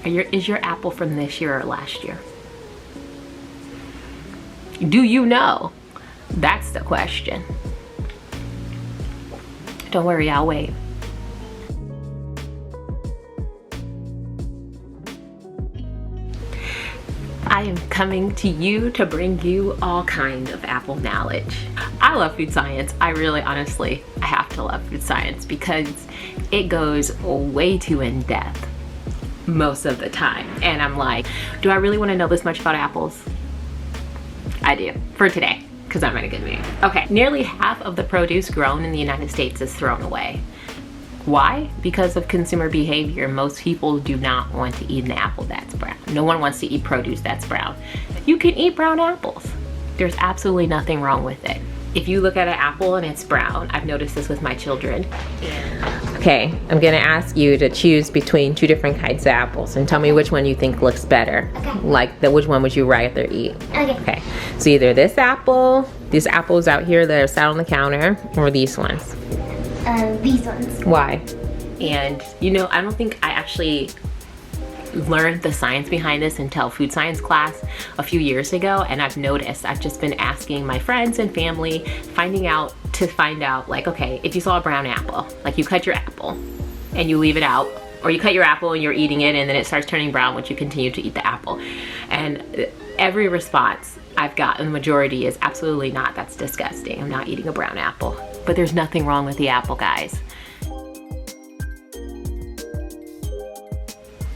Is your apple from this year or last year? Do you know? That's the question. Don't worry, I'll wait. I am coming to you to bring you all kind of apple knowledge. I love food science. I really, honestly, I have to love food science because it goes way too in depth most of the time. And I'm like, do I really want to know this much about apples? I do, for today, because I'm in a good mood. Okay, nearly half of the produce grown in the United States is thrown away. Why? Because of consumer behavior. Most people do not want to eat an apple that's brown. No one wants to eat produce that's brown. You can eat brown apples. There's absolutely nothing wrong with it. If you look at an apple and it's brown, I've noticed this with my children. Okay, I'm gonna ask you to choose between two different kinds of apples and tell me which one you think looks better. Okay. Like, which one would you rather eat? Okay. Okay, so either this apple, these apples out here that are sat on the counter, or these ones. These ones. Why? And you know, I don't think I actually learned the science behind this until food science class a few years ago, and I've noticed I've just been asking my friends and family, find out like, okay, if you saw a brown apple, like you cut your apple and you leave it out, or you cut your apple and you're eating it and then it starts turning brown, would you continue to eat the apple? And every response I've gotten, the majority is absolutely not. That's disgusting. I'm not eating a brown apple. But there's nothing wrong with the apple, guys.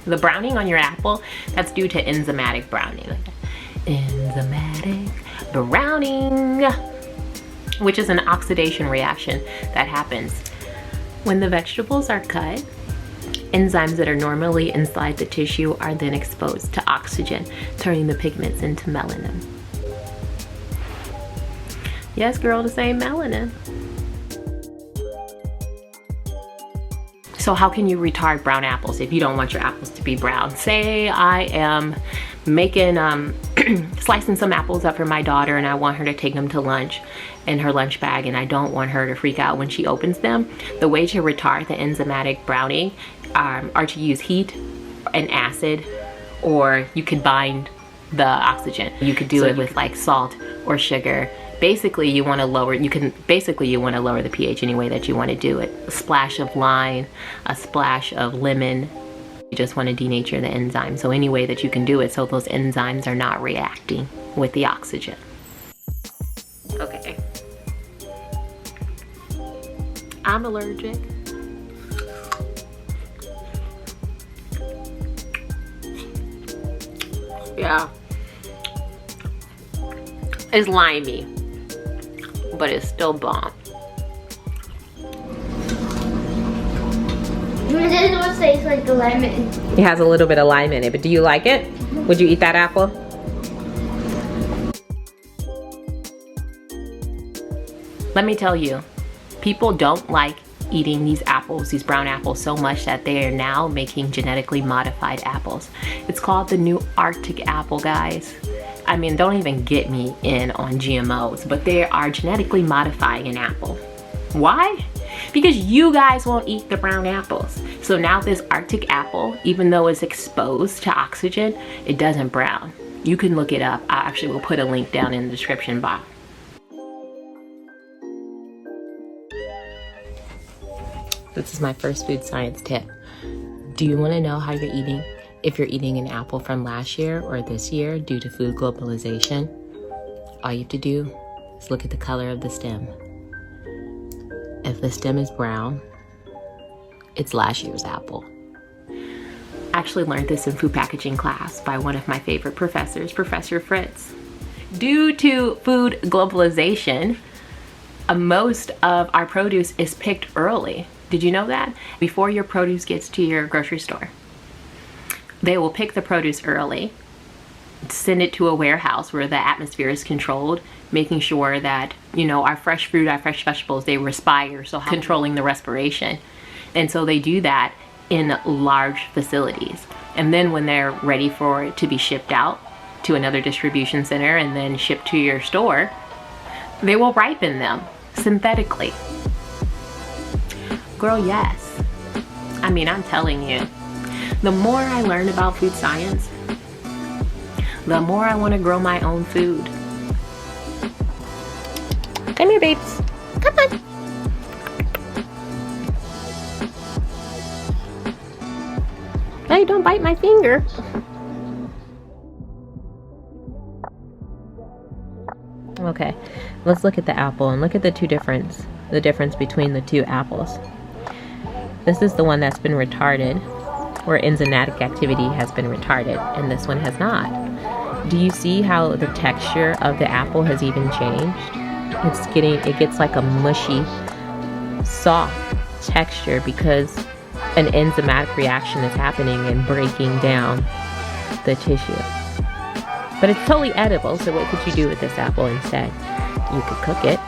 The browning on your apple, that's due to enzymatic browning. Enzymatic browning, which is an oxidation reaction that happens when the vegetables are cut. Enzymes that are normally inside the tissue are then exposed to oxygen, turning the pigments into melanin. Yes, girl, the same melanin. So how can you retard brown apples if you don't want your apples to be brown? Say I am making, slicing some apples up for my daughter and I want her to take them to lunch in her lunch bag, and I don't want her to freak out when she opens them. The way to retard the enzymatic browning are to use heat and acid, or you could bind the oxygen. You could do it with like salt or sugar. Basically, you want to lower the pH any way that you want to do it. A splash of lime, a splash of lemon. You just want to denature the enzyme. So any way that you can do it so those enzymes are not reacting with the oxygen. Okay. I'm allergic. Yeah. It's limey, but it's still bomb. It doesn't taste like the lemon. It has a little bit of lime in it, but do you like it? Would you eat that apple? Let me tell you, people don't like eating these apples, these brown apples, so much that they are now making genetically modified apples. It's called the new ARTIC apple, guys. I mean, don't even get me in on GMOs, but they are genetically modifying an apple. Why? Because you guys won't eat the brown apples. So now this ARTIC apple, even though it's exposed to oxygen, it doesn't brown. You can look it up. I actually will put a link down in the description box. This is my first food science tip. Do you want to know how you're eating? If you're eating an apple from last year or this year due to food globalization, all you have to do is look at the color of the stem. If the stem is brown, it's last year's apple. I actually learned this in food packaging class by one of my favorite professors, Professor Fritz. Due to food globalization, most of our produce is picked early. Did you know that? Before your produce gets to your grocery store. They will pick the produce early, send it to a warehouse where the atmosphere is controlled, making sure that, you know, our fresh fruit, our fresh vegetables, they respire, so controlling the respiration. And so they do that in large facilities. And then when they're ready for it to be shipped out to another distribution center and then shipped to your store, they will ripen them synthetically. Girl, yes. I mean, I'm telling you. The more I learn about food science, the more I want to grow my own food. Come here, babes. Come on. Hey, don't bite my finger. Okay, let's look at the apple and look at the difference between the two apples. This is the one that's been retarded, where enzymatic activity has been retarded, and this one has not. Do you see how the texture of the apple has even changed? It gets like a mushy, soft texture because an enzymatic reaction is happening and breaking down the tissue. But it's totally edible, so what could you do with this apple instead? You could cook it.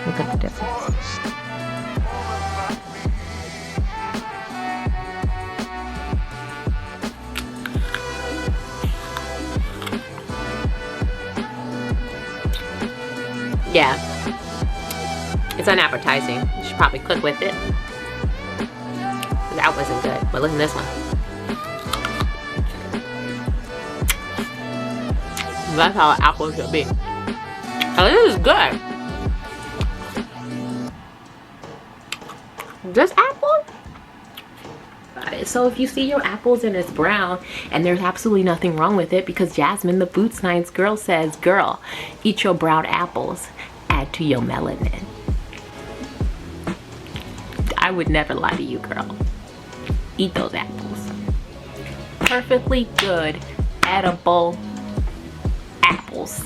Look at the difference. Yeah, it's unappetizing. You should probably cook with it. That wasn't good, but listen to this one. That's how an apple should be. Oh, this is good. This apple? So if you see your apples and it's brown, and there's absolutely nothing wrong with it, because Jasmine, the food science girl, says, girl, eat your brown apples, add to your melanin. I would never lie to you, girl. Eat those apples. Perfectly good, edible apples.